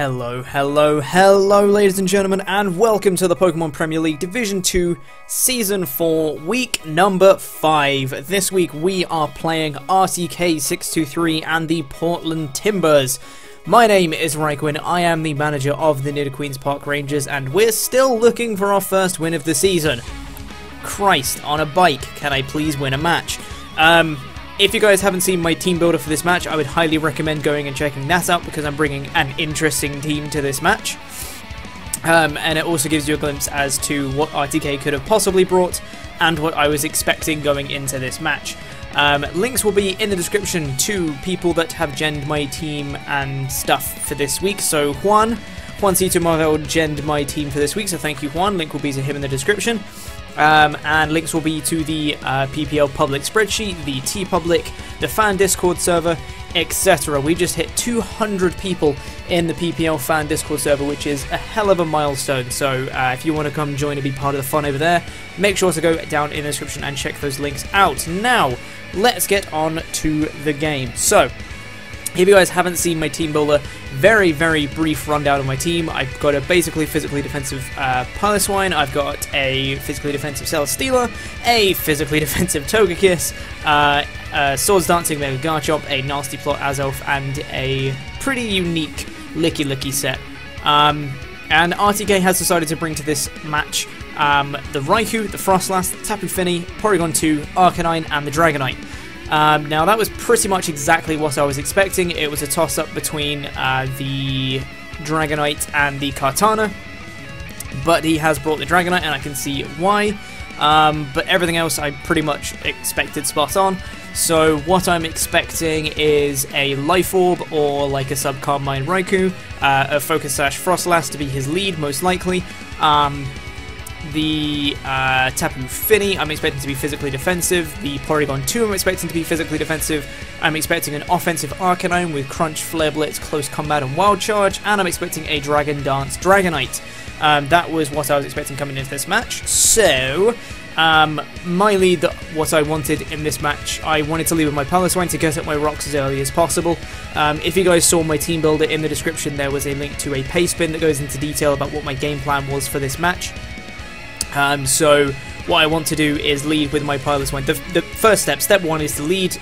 Hello ladies and gentlemen, and welcome to the Pokemon Premier League Division 2 Season 4 week number 5. This week we are playing RTK623 and the Portland Timburrs. My name is RichaadEB, I am the manager of the Nidoqueens Park Rangers, and we're still looking for our first win of the season. Christ, on a bike, can I please win a match? If you guys haven't seen my team builder for this match, I would highly recommend going and checking that out because I'm bringing an interesting team to this match. And it also gives you a glimpse as to what RTK could have possibly brought and what I was expecting going into this match. Links will be in the description to people that have genned my team and stuff for this week. So JuancitoMarVel genned my team for this week, so thank you Juan. Link will be to him in the description. And links will be to the PPL public spreadsheet, the TeePublic, the fan Discord server, etc. We just hit 200 people in the PPL fan Discord server, which is a hell of a milestone. So if you want to come join and be part of the fun over there, make sure to go down in the description and check those links out. Now, let's get on to the game. So, if you guys haven't seen my team builder, very brief rundown of my team. I've got a basically physically defensive Piloswine, I've got a physically defensive Celesteela, a physically defensive Togekiss, Swords Dancing Mega Garchomp, a Nasty Plot Azelf, and a pretty unique Licky set. And RTK has decided to bring to this match the Raikou, the Frostlass, Tapu Fini, Porygon 2, Arcanine, and the Dragonite. Now that was pretty much exactly what I was expecting. It was a toss-up between the Dragonite and the Kartana, but he has brought the Dragonite and I can see why, but everything else I pretty much expected spot on. So what I'm expecting is a Life Orb or like a Sub-Carmine Raikou, a Focus Sash Frostlass to be his lead most likely. The Tapu Fini I'm expecting to be physically defensive, the Porygon 2 I'm expecting to be physically defensive, I'm expecting an offensive Arcanine with Crunch, Flare Blitz, Close Combat and Wild Charge, and I'm expecting a Dragon Dance Dragonite. That was what I was expecting coming into this match. So, my lead, what I wanted in this match, I wanted to lead with my Piloswine to get up my rocks as early as possible. If you guys saw my team builder in the description, there was a link to a paste bin that goes into detail about what my game plan was for this match. So what I want to do is lead with my Piloswine. The first step 1 is to lead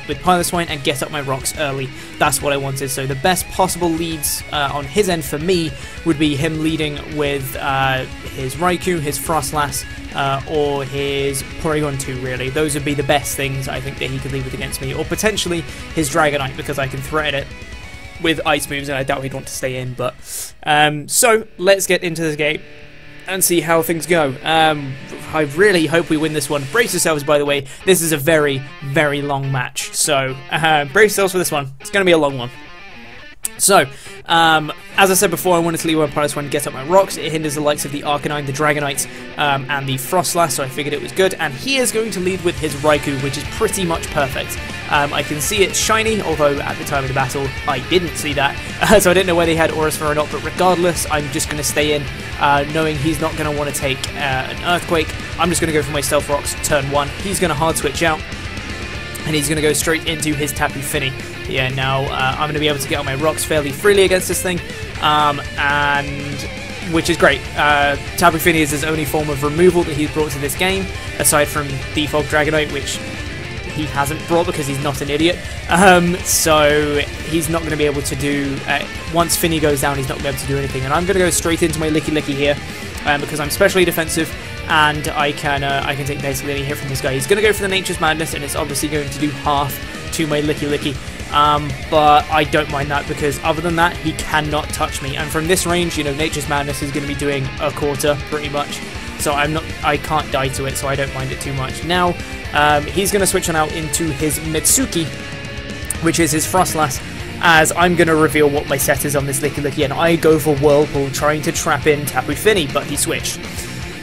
with Piloswine and get up my rocks early. That's what I wanted. So the best possible leads on his end for me would be him leading with his Raikou, his Frostlass, or his Porygon 2 really. Those would be the best things I think that he could lead with against me. Or potentially his Dragonite because I can threaten it with Ice moves and I doubt he'd want to stay in. But so let's get into this game and see how things go. I really hope we win this one. Brace yourselves, by the way. This is a very long match. So, brace yourselves for this one. It's going to be a long one. So, as I said before, I wanted to leave one Piloswine and get up my rocks. It hinders the likes of the Arcanine, the Dragonite, and the Frostlass, so I figured it was good. And he is going to lead with his Raikou, which is pretty much perfect. I can see it's shiny, although at the time of the battle, I didn't see that. So I didn't know whether he had Aura Sphere or not, but regardless, I'm just going to stay in, knowing he's not going to want to take an Earthquake. I'm just going to go for my Stealth Rocks turn 1. He's going to hard switch out, and he's going to go straight into his Tapu Fini. Yeah, now I'm going to be able to get on my rocks fairly freely against this thing, and which is great. Tapu Fini is his only form of removal that he's brought to this game, aside from default Dragonite, which he hasn't brought because he's not an idiot. So he's not going to be able to do, once Fini goes down, he's not going to be able to do anything. And I'm going to go straight into my Licky here, because I'm specially defensive, and I can take basically any hit from this guy. He's going to go for the Nature's Madness, and it's obviously going to do half to my Licky. But I don't mind that because other than that, he cannot touch me. And from this range, you know, Nature's Madness is going to be doing a quarter pretty much. So I can't die to it, so I don't mind it too much. Now, he's going to switch on out into his Mitsuki, which is his Frostlass, as I'm going to reveal what my set is on this Licky, and I go for Whirlpool, trying to trap in Tapu Fini, but he switched.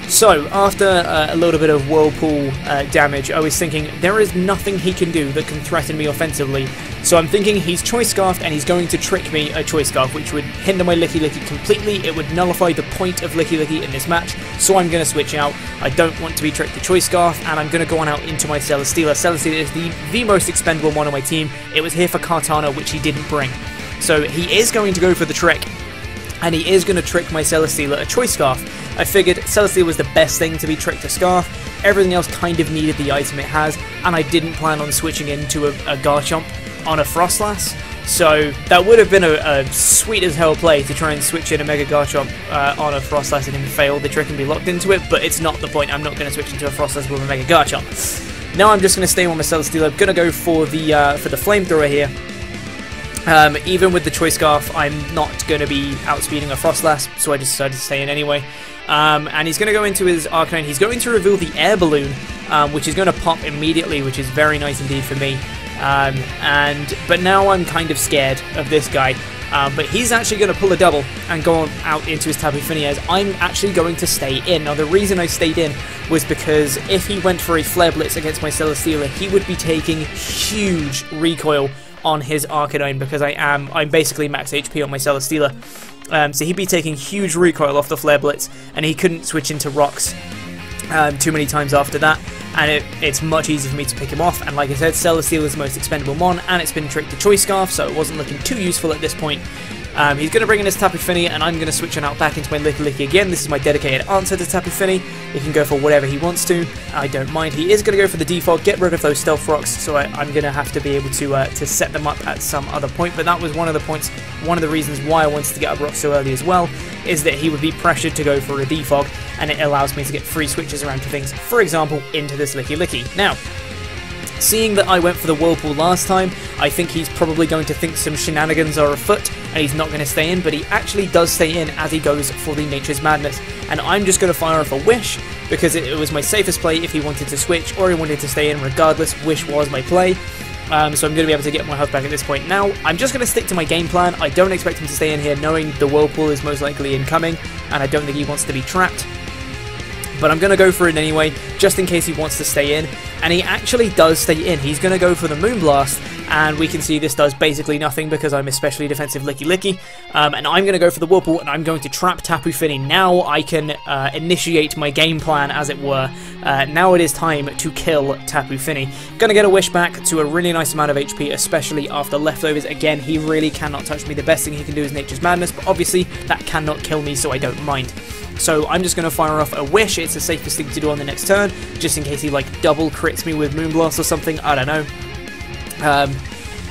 So, after a little bit of Whirlpool damage, I was thinking, there is nothing he can do that can threaten me offensively. So I'm thinking he's Choice Scarfed and he's going to trick me a Choice Scarf, which would hinder my Licky completely. It would nullify the point of Licky in this match, so I'm going to switch out. I don't want to be tricked to Choice Scarf, and I'm going to go on out into my Celesteela. Celesteela is the most expendable one on my team. It was here for Kartana, which he didn't bring. So he is going to go for the trick, and he is going to trick my Celesteela a Choice Scarf. I figured Celesteela was the best thing to be tricked to Scarf. Everything else kind of needed the item it has, and I didn't plan on switching into a Garchomp on a Frostlass. So that would have been a sweet as hell play to try and switch in a Mega Garchomp on a Frostlass and then fail the trick and be locked into it, but it's not the point. I'm not going to switch into a Frostlass with a Mega Garchomp. Now I'm just going to stay on my Celesteela. I'm going to go for the Flamethrower here. Even with the Choice Scarf, I'm not going to be outspeeding a Frostlass, so I just decided to stay in anyway. And he's going to go into his Arcanine. He's going to reveal the Air Balloon, which is going to pop immediately, which is very nice indeed for me. But now I'm kind of scared of this guy. But he's actually going to pull a double and go out into his Tapu Fini, as I'm actually going to stay in. Now the reason I stayed in was because if he went for a Flare Blitz against my Celesteela, he would be taking huge recoil on his Arcanine, because I'm basically max HP on my Celesteela. So he'd be taking huge recoil off the Flare Blitz, and he couldn't switch into Rocks too many times after that, and it's much easier for me to pick him off. And like I said, Celesteela is the most expendable mon, and it's been tricked to Choice Scarf, so it wasn't looking too useful at this point. He's going to bring in his Tapu Fini, and I'm going to switch on out back into my Licky again. This is my dedicated answer to Tapu Fini. He can go for whatever he wants to. I don't mind. He is going to go for the default, get rid of those Stealth Rocks, so I'm going to have to be able to set them up at some other point. But that was one of the reasons why I wanted to get up Rock so early as well, is that he would be pressured to go for a defog, and it allows me to get free switches around to things, for example, into this Licky. Now, seeing that I went for the Whirlpool last time, I think he's probably going to think some shenanigans are afoot, and he's not going to stay in, but he actually does stay in as he goes for the Nature's Madness. And I'm just going to fire off a Wish, because it was my safest play if he wanted to switch, or he wanted to stay in regardless. Wish was my play. So I'm going to be able to get my health back at this point. Now, I'm just going to stick to my game plan. I don't expect him to stay in here, knowing the Whirlpool is most likely incoming, and I don't think he wants to be trapped. But I'm going to go for it anyway, just in case he wants to stay in. And he actually does stay in. He's going to go for the Moonblast, and we can see this does basically nothing because I'm especially defensive Licky. And I'm going to go for the Whirlpool, and I'm going to trap Tapu Fini. Now I can initiate my game plan, as it were. Now it is time to kill Tapu Fini. Going to get a Wish back to a really nice amount of HP, especially after leftovers. Again, he really cannot touch me. The best thing he can do is Nature's Madness, but obviously that cannot kill me, so I don't mind. So I'm just going to fire off a Wish. It's the safest thing to do on the next turn, just in case he like double crits me with Moonblast or something. I don't know.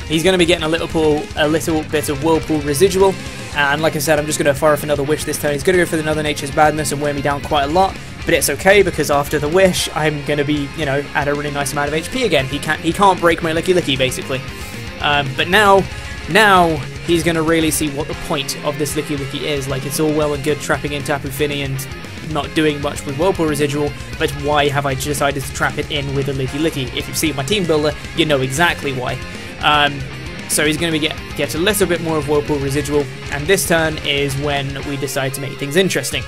He's going to be getting a little bit of Whirlpool residual, and like I said, I'm just going to fire off another Wish this turn. He's going to go for another Nature's Madness and wear me down quite a lot, but it's okay because after the Wish, I'm going to be, you know, at a really nice amount of HP again. He can't break my Licky basically. But now he's going to really see what the point of this Licky is. Like, it's all well and good trapping in Tapu Fini and not doing much with Whirlpool residual, but why have I decided to trap it in with a Licky? If you've seen my team builder, you know exactly why. So he's going to get a little bit more of Whirlpool residual, and this turn is when we decide to make things interesting.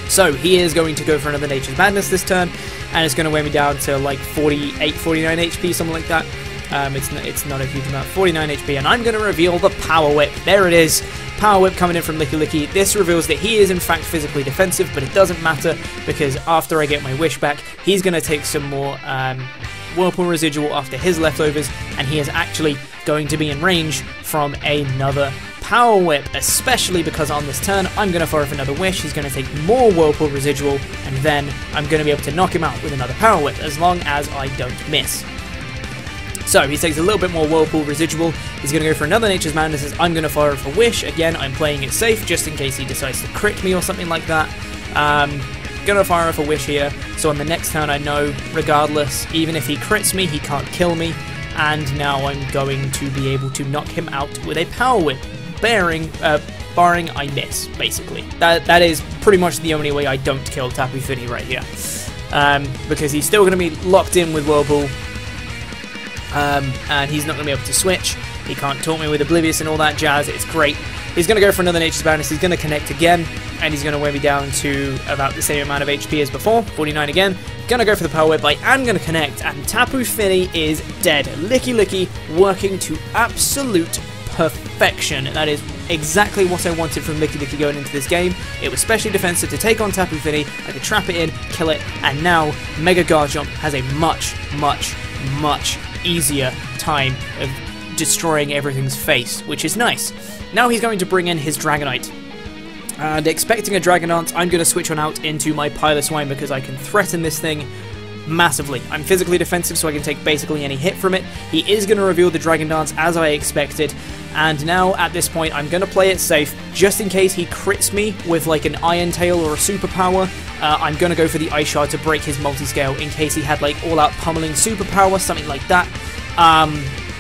So he is going to go for another Nature's Madness this turn, and it's going to weigh me down to like 48, 49 HP, something like that. It's not a huge amount, 49 HP, and I'm going to reveal the Power Whip. There it is, Power Whip coming in from Licky. This reveals that he is in fact physically defensive, but it doesn't matter because after I get my Wish back, he's going to take some more Whirlpool residual after his leftovers, and he is actually going to be in range from another Power Whip, especially because on this turn I'm going to fire off another Wish. He's going to take more Whirlpool residual, and then I'm going to be able to knock him out with another Power Whip as long as I don't miss. So he takes a little bit more Whirlpool residual. He's going to go for another Nature's Madness. I'm going to fire off a Wish. Again, I'm playing it safe just in case he decides to crit me or something like that. Going to fire off a Wish here. So on the next turn, I know, regardless, even if he crits me, he can't kill me. And now I'm going to be able to knock him out with a Power Whip, barring I miss, basically. That is pretty much the only way I don't kill Tapu Fini right here. Because he's still going to be locked in with Whirlpool. And he's not going to be able to switch. He can't taunt me with Oblivious and all that jazz. It's great. He's going to go for another Nature's Madness. He's going to connect again, and he's going to wear me down to about the same amount of HP as before, 49 again. Going to go for the Power Whip. I am going to connect, and Tapu Fini is dead. Licky working to absolute perfection. That is exactly what I wanted from Licky going into this game. It was specially defensive to take on Tapu Fini. I could trap it in, kill it, and now Mega Garchomp has a much easier time of destroying everything's face, which is nice. Now he's going to bring in his Dragonite. And expecting a Dragon Dance, I'm going to switch on out into my Piloswine because I can threaten this thing massively. I'm physically defensive, so I can take basically any hit from it. He is going to reveal the Dragon Dance as I expected, and now at this point I'm going to play it safe just in case he crits me with like an Iron Tail or a Superpower. I'm going to go for the Ice Shard to break his multi-scale in case he had like all-out pummeling Superpower, something like that.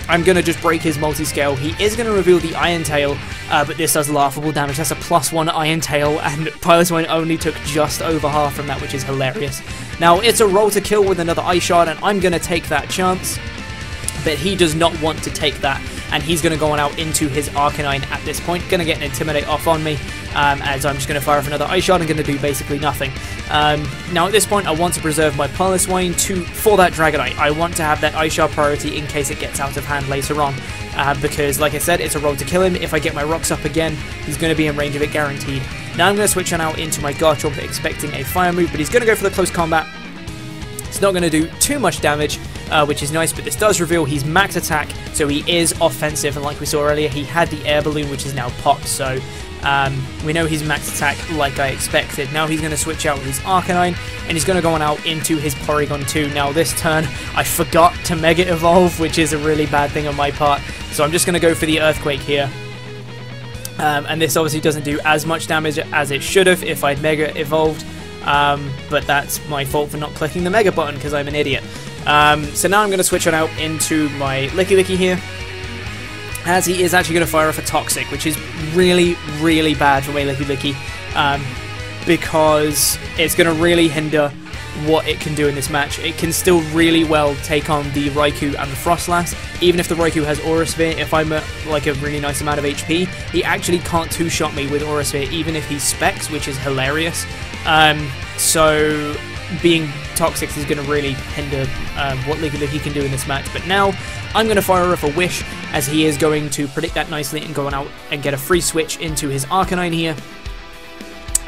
I'm going to just break his multi-scale. He is going to reveal the Iron Tail, but this does laughable damage. That's a +1 Iron Tail, and Piloswine only took just over half from that, which is hilarious. Now, it's a roll to kill with another Ice Shard, and I'm going to take that chance, but he does not want to take that, and he's going to go on out into his Arcanine at this point. Going to get an Intimidate off on me, as I'm just going to fire off another Ice Shard and going to do basically nothing. Now at this point I want to preserve my Piloswine for that Dragonite. I want to have that Ice Shard priority in case it gets out of hand later on, because like I said, it's a roll to kill him. If I get my rocks up again, he's going to be in range of it guaranteed. Now I'm going to switch on out into my Garchomp expecting a fire move, but he's going to go for the close combat. It's not going to do too much damage, which is nice, but this does reveal he's max attack, so he is offensive, and like we saw earlier, he had the air balloon, which is now popped, so we know he's max attack like I expected. Now he's going to switch out his Arcanine, and he's going to go on out into his Porygon 2. Now this turn, I forgot to Mega Evolve, which is a really bad thing on my part, so I'm just going to go for the Earthquake here. And this obviously doesn't do as much damage as it should have if I'd Mega Evolved, but that's my fault for not clicking the Mega button because I'm an idiot. So now I'm going to switch on out into my Licky here, as he is actually going to fire off a Toxic, which is really, really bad for my Licky, because it's going to really hinder what it can do in this match. It can still really well take on the Raikou and the Frostlass. Even if the Raikou has Aura Sphere, if I'm at like a really nice amount of HP, he actually can't two-shot me with Aura Sphere, even if he specs, which is hilarious. So being Toxic is going to really hinder what Licky can do in this match. But now I'm going to fire off a Wish, as he is going to predict that nicely and go on out and get a free switch into his Arcanine here.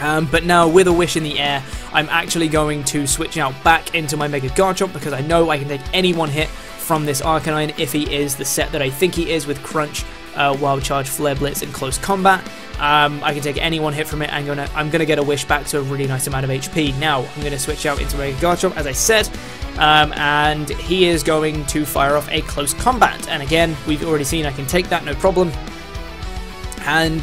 But now with a Wish in the air, I'm actually going to switch out back into my Mega Garchomp, because I know I can take any one hit from this Arcanine if he is the set that I think he is, with Crunch, Wild Charge, Flare Blitz, and Close Combat. I can take any one hit from it, and I'm going to get a Wish back to a really nice amount of HP. Now, I'm going to switch out into Mega Garchomp, as I said, and he is going to fire off a Close Combat. And again, we've already seen I can take that, no problem. And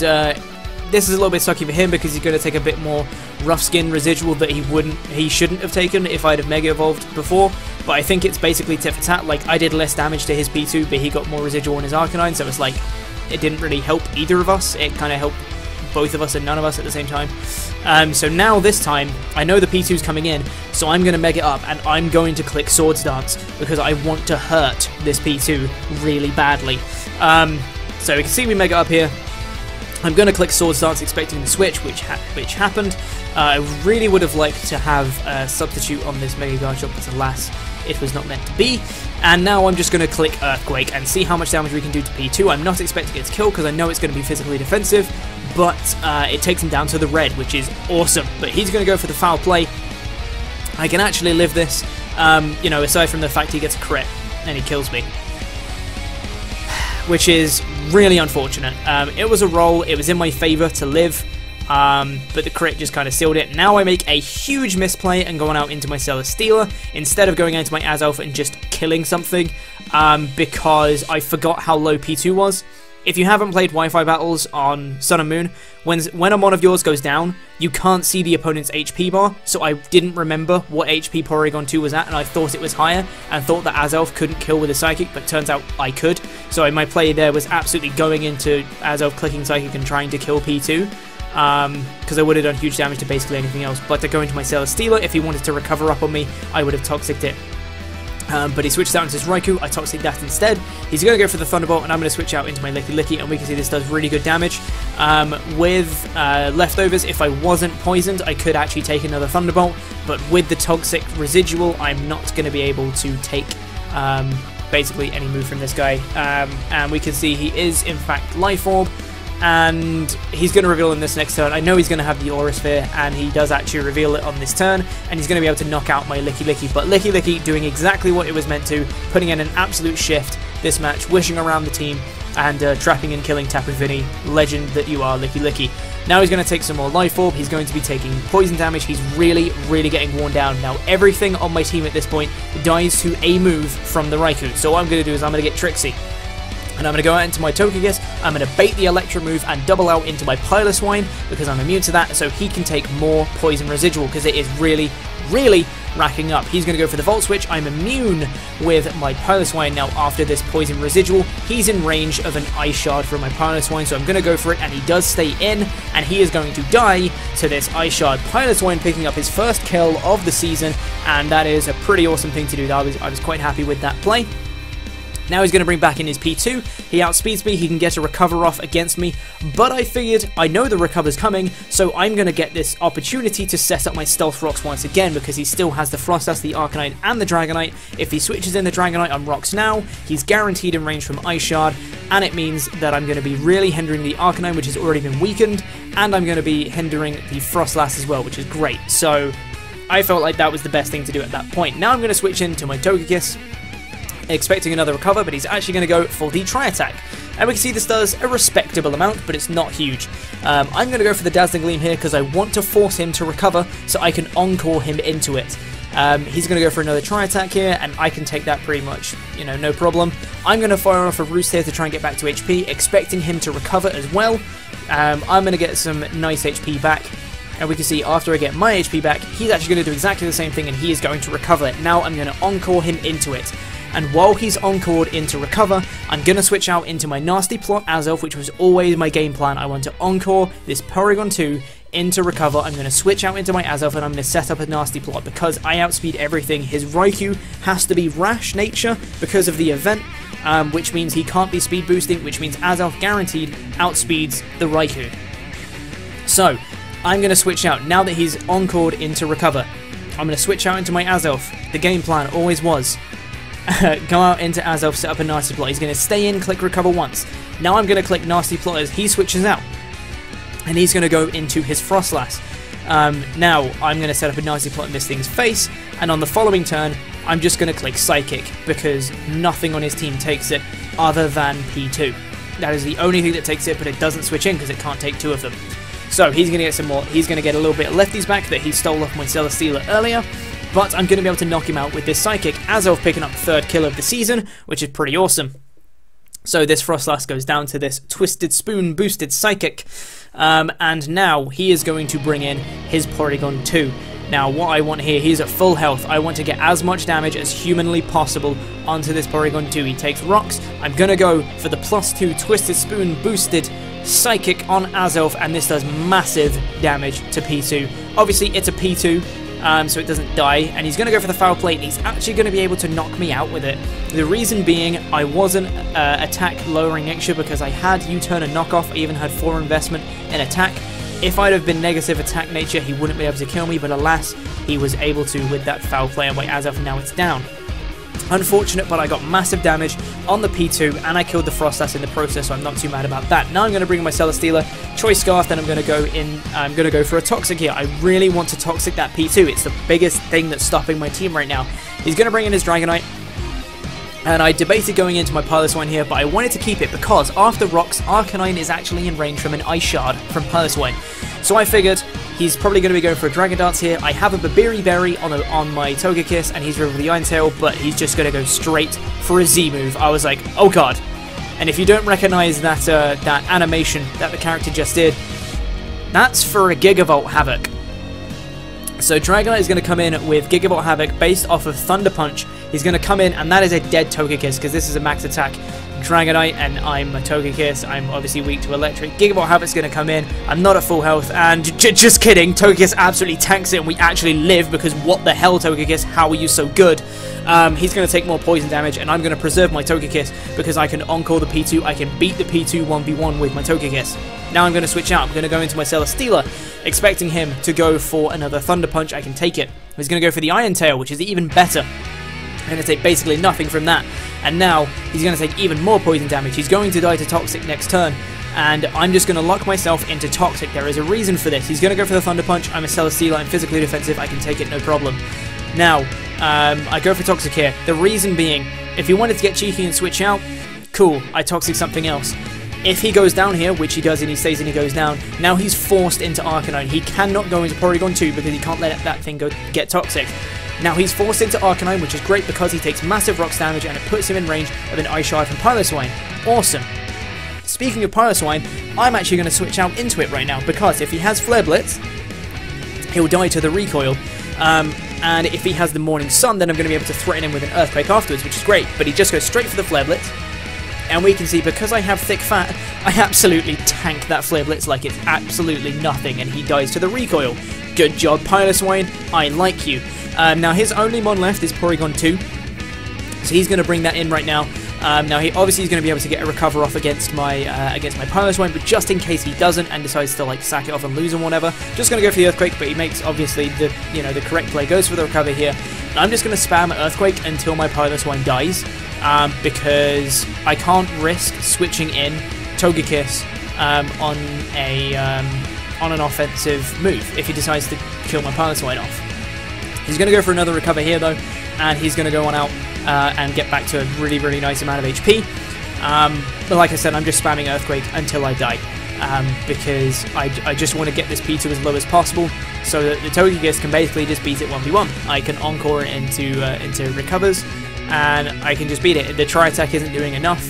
this is a little bit sucky for him, because he's going to take a bit more Rough Skin residual that he shouldn't have taken if I'd have Mega Evolved before. But I think it's basically tit for tat. Like, I did less damage to his P2, but he got more residual on his Arcanine, so it's like, it didn't really help either of us. It kind of helped both of us and none of us at the same time. So now this time, I know the P2's coming in, so I'm going to Mega up, and I'm going to click Swords Dance, because I want to hurt this P2 really badly. So we can see me Mega up here. I'm going to click Swords Dance expecting the switch, which happened. I really would have liked to have a substitute on this Mega Garchomp, but alas, it was not meant to be. And now I'm just going to click Earthquake and see how much damage we can do to P2. I'm not expecting it to kill, because I know it's going to be physically defensive, but it takes him down to the red, which is awesome. But he's going to go for the foul play. I can actually live this, you know, aside from the fact he gets a crit and he kills me, which is really unfortunate. It was a roll, it was in my favour to live, but the crit just kind of sealed it. Now I make a huge misplay and going out into my Celesteela instead of going out into my Azelf and just killing something, because I forgot how low P2 was. If you haven't played Wi-Fi battles on Sun and Moon, when a mon of yours goes down, you can't see the opponent's HP bar, so I didn't remember what HP Porygon 2 was at, and I thought it was higher, and thought that Azelf couldn't kill with a Psychic, but turns out I could. So my play there was absolutely going into Azelf clicking Psychic and trying to kill P2, because I would have done huge damage to basically anything else. But to go into my Celesteela, if he wanted to recover up on me, I would have Toxic'd it. But he switched out into his Raikou, I Toxic that instead. He's going to go for the Thunderbolt, and I'm going to switch out into my Licky, and we can see this does really good damage. With leftovers, if I wasn't poisoned, I could actually take another Thunderbolt, but with the Toxic residual, I'm not going to be able to take basically any move from this guy. And we can see he is, in fact, Life Orb, and he's going to reveal in this next turn. I know he's going to have the Aura Sphere, and he does actually reveal it on this turn, and he's going to be able to knock out my Licky, but Licky doing exactly what it was meant to, putting in an absolute shift this match, wishing around the team, and trapping and killing Tapu Fini, legend that you are, Licky. Now he's going to take some more Life Orb, he's going to be taking poison damage, he's really, really getting worn down. Now everything on my team at this point dies to a move from the Raikou, so what I'm going to do is I'm going to get Trixie. And I'm going to go out into my Togekiss, I'm going to bait the Electro move and double out into my Piloswine because I'm immune to that, so he can take more Poison Residual because it is really, really racking up. He's going to go for the Volt Switch, I'm immune with my Piloswine now after this Poison Residual. He's in range of an Ice Shard from my Piloswine, so I'm going to go for it, and he does stay in, and he is going to die to this Ice Shard. Piloswine picking up his first kill of the season, and that is a pretty awesome thing to do. I was quite happy with that play. Now he's going to bring back in his P2, he outspeeds me, he can get a recover off against me, but I figured, I know the recover's coming, so I'm going to get this opportunity to set up my Stealth Rocks once again, because he still has the Frostas, the Arcanine, and the Dragonite. If he switches in the Dragonite on Rocks now, he's guaranteed in range from Ice Shard, and it means that I'm going to be really hindering the Arcanine, which has already been weakened, and I'm going to be hindering the Frostlass as well, which is great. So I felt like that was the best thing to do at that point. Now I'm going to switch into my Togekiss, expecting another recover, but he's actually going to go for the Tri-Attack. And we can see this does a respectable amount, but it's not huge. I'm going to go for the Dazzling Gleam here because I want to force him to recover so I can Encore him into it. He's going to go for another Tri-Attack here, and I can take that pretty much, you know, no problem. I'm going to fire off a Roost here to try and get back to HP, expecting him to recover as well. I'm going to get some nice HP back. And we can see after I get my HP back, he's actually going to do exactly the same thing, and he is going to recover it. Now I'm going to Encore him into it. And while he's encored into recover, I'm going to switch out into my Nasty Plot Azelf, which was always my game plan. I want to encore this Porygon 2 into recover. I'm going to switch out into my Azelf, and I'm going to set up a Nasty Plot because I outspeed everything. His Raikou has to be Rash Nature because of the event, which means he can't be speed boosting, which means Azelf guaranteed outspeeds the Raikou. So I'm going to switch out now that he's encored into recover. I'm going to switch out into my Azelf. The game plan always was go out into Azelf, set up a Nasty Plot. He's going to stay in, click recover once. Now I'm going to click Nasty Plot as he switches out. And he's going to go into his Frostlass. Now I'm going to set up a Nasty Plot in this thing's face. And on the following turn, I'm just going to click Psychic because nothing on his team takes it other than P2. That is the only thing that takes it, but it doesn't switch in because it can't take two of them. So he's going to get some more. He's going to get a little bit of lefties back that he stole off my Celesteela earlier. But I'm going to be able to knock him out with this Psychic, Azelf picking up the third kill of the season, which is pretty awesome. So this Frostlass goes down to this Twisted Spoon boosted Psychic, and now he is going to bring in his Porygon 2. Now what I want here, he's at full health, I want to get as much damage as humanly possible onto this Porygon 2. He takes Rocks, I'm going to go for the +2 Twisted Spoon boosted Psychic on Azelf, and this does massive damage to P2. Obviously it's a P2, so it doesn't die, and he's going to go for the Foul Plate. He's actually going to be able to knock me out with it. The reason being, I wasn't attack lowering nature because I had U-turn and knockoff. I even had 4 investment in attack. If I'd have been negative attack nature, he wouldn't be able to kill me, but alas, he was able to with that Foul Play on my Azelf, and now it's down. Unfortunate, but I got massive damage on the P2, and I killed the Frostlass in the process, so I'm not too mad about that. Now I'm going to bring in my Celesteela, Choice Scarf, then I'm going to go for a Toxic here. I really want to Toxic that P2. It's the biggest thing that's stopping my team right now. He's going to bring in his Dragonite, and I debated going into my Piloswine here, but I wanted to keep it because after Rocks, Arcanine is actually in range from an Ice Shard from Piloswine. So I figured he's probably going to be going for a Dragon Dance here. I have a Babiri Berry on my Togekiss, and he's over the Iron Tail, but he's just going to go straight for a Z move. I was like, oh god. And if you don't recognize that that animation that the character just did, that's for a Gigavolt Havoc. So Dragonite is going to come in with Gigavolt Havoc based off of Thunder Punch. He's going to come in, and that is a dead Togekiss because this is a max attack Dragonite, and I'm a Togekiss. I'm obviously weak to Electric. Gigavolt Havoc's going to come in. I'm not at full health, and just kidding. Togekiss absolutely tanks it, and we actually live because what the hell, Togekiss? How are you so good? He's going to take more poison damage, and I'm going to preserve my Togekiss because I can Encore the P2. I can beat the P2 1v1 with my Togekiss. Now I'm going to switch out. I'm going to go into my Celesteela, expecting him to go for another Thunder Punch. I can take it. He's going to go for the Iron Tail, which is even better. I'm going to take basically nothing from that. And now he's going to take even more poison damage. He's going to die to Toxic next turn. And I'm just going to lock myself into Toxic. There is a reason for this. He's going to go for the Thunder Punch. I'm a Celesteela. I'm physically defensive. I can take it, no problem. Now, I go for Toxic here. The reason being, if you wanted to get cheeky and switch out, cool, I Toxic something else. If he goes down here, which he does and he stays and he goes down, now he's forced into Arcanine. He cannot go into Porygon 2 because he can't let that thing get toxic. Now he's forced into Arcanine, which is great because he takes massive rocks damage and it puts him in range of an Ice Shard from Piloswine. Awesome. Speaking of Piloswine, I'm actually going to switch out into it right now because if he has Flare Blitz, he'll die to the recoil. And if he has the Morning Sun, then I'm going to be able to threaten him with an Earthquake afterwards, which is great. But he just goes straight for the Flare Blitz. And we can see, because I have thick fat, I absolutely tank that Flare Blitz like it's absolutely nothing, and he dies to the recoil. Good job, Piloswine. I like you. Now, his only mon left is Porygon 2, so he's going to bring that in right now. Now, he obviously is going to be able to get a recover off against my Piloswine, but just in case he doesn't and decides to like sack it off and lose and whatever, just going to go for the Earthquake. But he makes obviously the correct play, goes for the recover here. And I'm just going to spam Earthquake until my Piloswine dies, because I can't risk switching in Togekiss on an offensive move if he decides to kill my Piloswine off. He's going to go for another recover here though, and he's going to go on out and get back to a really, really nice amount of HP. But like I said, I'm just spamming Earthquake until I die, because I just want to get this P2 as low as possible so that the Togekiss can basically just beat it 1v1. I can Encore it into recovers, and I can just beat it. The Tri-Attack isn't doing enough.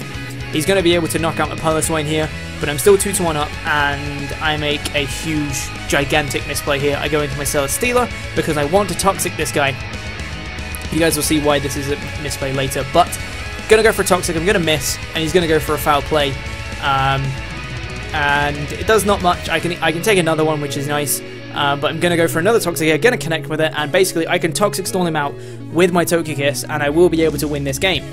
He's going to be able to knock out my Piloswine here, but I'm still 2-1 up, and I make a huge, gigantic misplay here. I go into my Celesteela because I want to Toxic this guy. You guys will see why this is a misplay later, but I'm going to go for a Toxic, I'm going to miss, and he's going to go for a foul play. And it does not much. I can take another one, which is nice, but I'm going to go for another Toxic here, going to connect with it, and basically I can Toxic Stall him out with my Togekiss, and I will be able to win this game.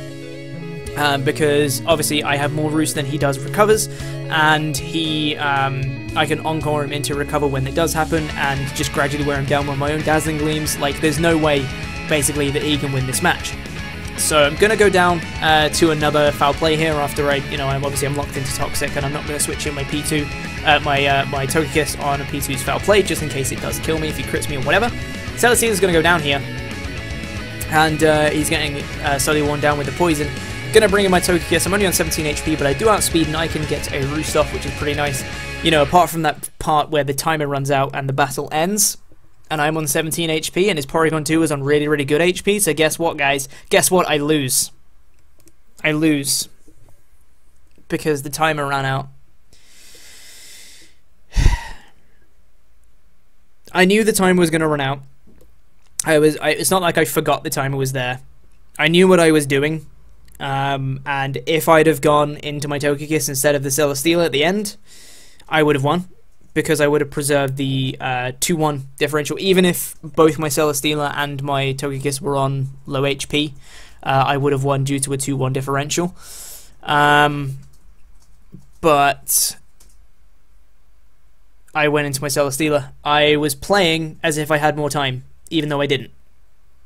Because obviously I have more Roost than he does recovers, and I can Encore him into recover when it does happen, and just gradually wear him down with my own Dazzling Gleams. Like, there's no way, basically, that he can win this match. So I'm gonna go down to another foul play here after I'm locked into Toxic, and I'm not gonna switch in my P2, my Togekiss on a P2's foul play just in case it does kill me if he crits me or whatever. Celesteela's gonna go down here, and he's getting slowly worn down with the poison. Gonna bring in my Togekiss. I'm only on 17 HP, but I do outspeed and I can get a Roost off, which is pretty nice. You know, apart from that part where the timer runs out and the battle ends, and I'm on 17 HP, and his Porygon 2 is on really, really good HP, so guess what, guys? Guess what? I lose. I lose. Because the timer ran out. I knew the timer was gonna run out. It's not like I forgot the timer was there. I knew what I was doing. And if I'd have gone into my Togekiss instead of the Celesteela at the end, I would have won, because I would have preserved the 2-1 differential. Even if both my Celesteela and my Togekiss were on low HP, I would have won due to a 2-1 differential. But I went into my Celesteela. I was playing as if I had more time, even though I didn't.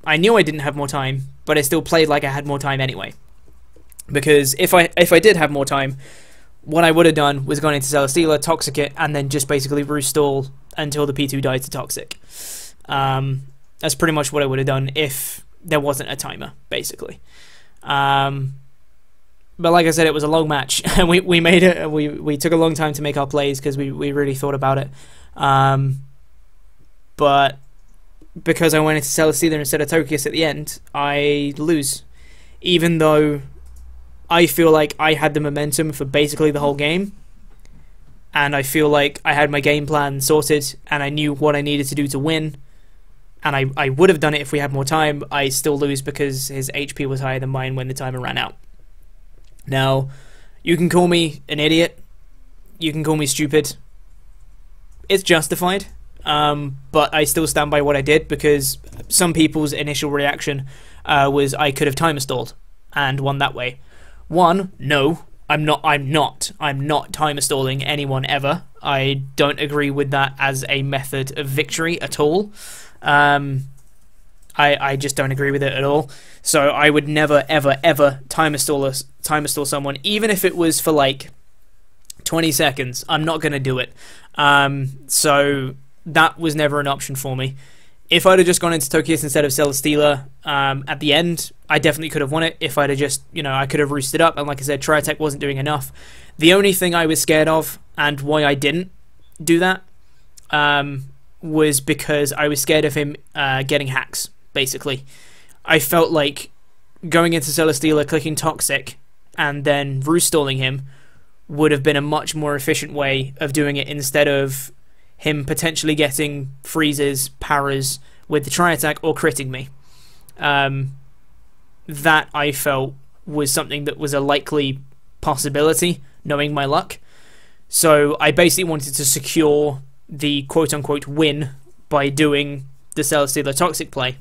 I knew I didn't have more time, but I still played like I had more time anyway. Because if I did have more time, what I would have done was gone into Celesteela, Toxic it, and then just basically Roost Stall until the P2 died to Toxic. That's pretty much what I would have done if there wasn't a timer, basically. But like I said, it was a long match, and we made it. We took a long time to make our plays because we really thought about it. But because I went into Celesteela instead of Togekiss at the end, I lose, even though I feel like I had the momentum for basically the whole game, and I feel like I had my game plan sorted, and I knew what I needed to do to win, and I would have done it if we had more time. I still lose because his HP was higher than mine when the timer ran out. Now, you can call me an idiot, you can call me stupid, it's justified, but I still stand by what I did, because some people's initial reaction was I could have timer stalled and won that way. One, no, I'm not timer stalling anyone ever. I don't agree with that as a method of victory at all. I just don't agree with it at all. So I would never, ever, ever timer stall someone, even if it was for like 20 seconds. I'm not going to do it. So that was never an option for me. If I'd have just gone into Togekiss instead of Celesteela at the end, I definitely could have won it. If I'd have just, I could have roosted up, and like I said, Tri-Attack wasn't doing enough. The only thing I was scared of, and why I didn't do that, was because I was scared of him getting hacks, basically. I felt like going into Celesteela, clicking Toxic, and then roost stalling him would have been a much more efficient way of doing it, instead of him potentially getting freezes, paras with the tri-attack, or critting me. That I felt was something that was a likely possibility, knowing my luck. So I basically wanted to secure the quote-unquote win by doing the Celesteela Toxic play.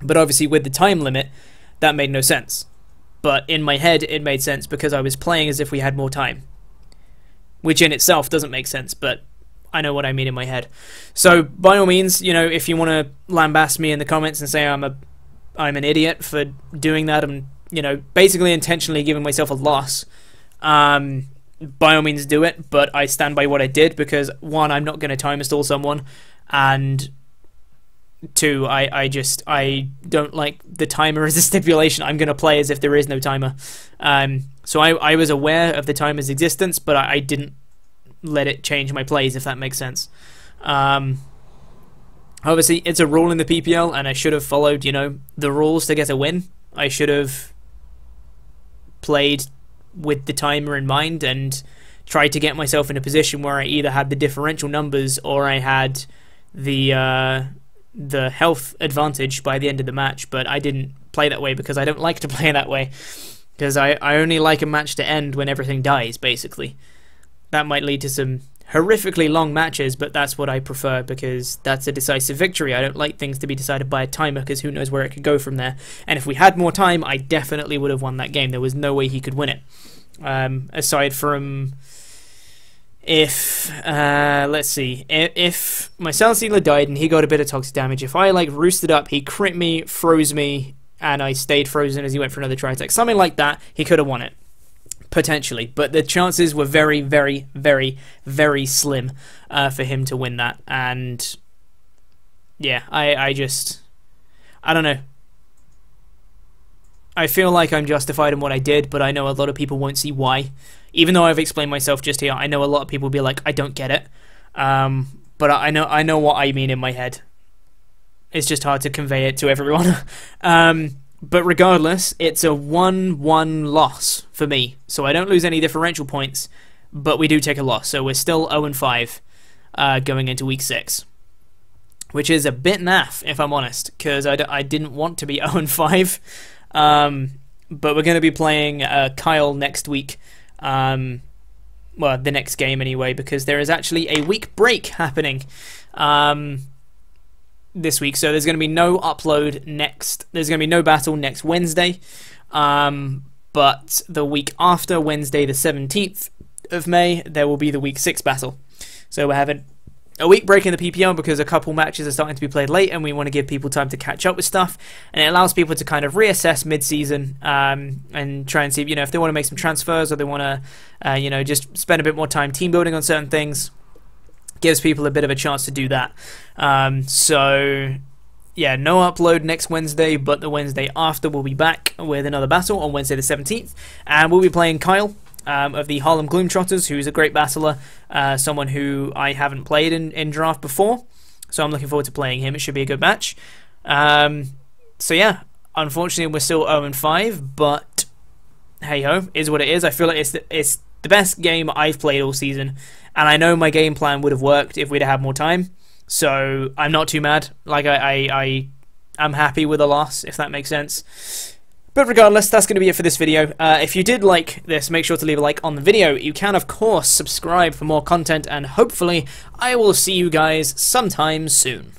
But obviously with the time limit, that made no sense. But in my head, it made sense because I was playing as if we had more time. Which in itself doesn't make sense, but I know what I mean in my head. So by all means, you know, if you want to lambast me in the comments and say I'm an idiot for doing that, and, you know, basically intentionally giving myself a loss, by all means do it. But I stand by what I did because, one, I'm not going to timer stall someone, and two, I don't like the timer as a stipulation. I'm going to play as if there is no timer. So I was aware of the timer's existence, but I didn't let it change my plays, if that makes sense. Obviously, it's a rule in the PPL, and I should have followed, you know, the rules to get a win. I should have played with the timer in mind and tried to get myself in a position where I either had the differential numbers or I had the health advantage by the end of the match. But I didn't play that way because I don't like to play that way. Because I only like a match to end when everything dies, basically. That might lead to some horrifically long matches, but that's what I prefer because that's a decisive victory. I don't like things to be decided by a timer because who knows where it could go from there. And if we had more time, I definitely would have won that game. There was no way he could win it. Aside from if, let's see, if my Celesteela died and he got a bit of toxic damage, if I like roosted up, he crit me, froze me, and I stayed frozen as he went for another tri-attack, something like that, he could have won it. Potentially, but the chances were very, very, very, very slim for him to win that. And yeah, I don't know. I feel like I'm justified in what I did, but I know a lot of people won't see why. Even though I've explained myself just here, I know a lot of people will be like, I don't get it. But I know what I mean in my head. It's just hard to convey it to everyone. But regardless, it's a 1-1 loss for me. So I don't lose any differential points, but we do take a loss. So we're still 0-5 going into week 6. Which is a bit naff, if I'm honest, because I didn't want to be 0-5. But we're going to be playing Kyle next week. Well, the next game anyway, because there is actually a week break happening. This week, so there's going to be no upload next. There's going to be no battle next Wednesday, but the week after, Wednesday the 17th of May, there will be the week 6 battle. So we're having a week break in the PPL because a couple matches are starting to be played late, and we want to give people time to catch up with stuff, and it allows people to kind of reassess mid-season and try and see, you know, if they want to make some transfers or they want to, you know, just spend a bit more time team building on certain things. Gives people a bit of a chance to do that. So yeah, no upload next Wednesday, but the Wednesday after we'll be back with another battle on Wednesday the 17th, and we'll be playing Kyle of the Harlem Gloomtrotters, who's a great battler, someone who I haven't played in draft before, so I'm looking forward to playing him. It should be a good match. So yeah, unfortunately we're still 0-5, but hey ho, is what it is. I feel like it's the best game I've played all season, and I know my game plan would have worked if we'd had more time, so I'm not too mad. Like, I'm happy with a loss, if that makes sense. But regardless, that's going to be it for this video. If you did like this, make sure to leave a like on the video. You can, of course, subscribe for more content, and hopefully I will see you guys sometime soon.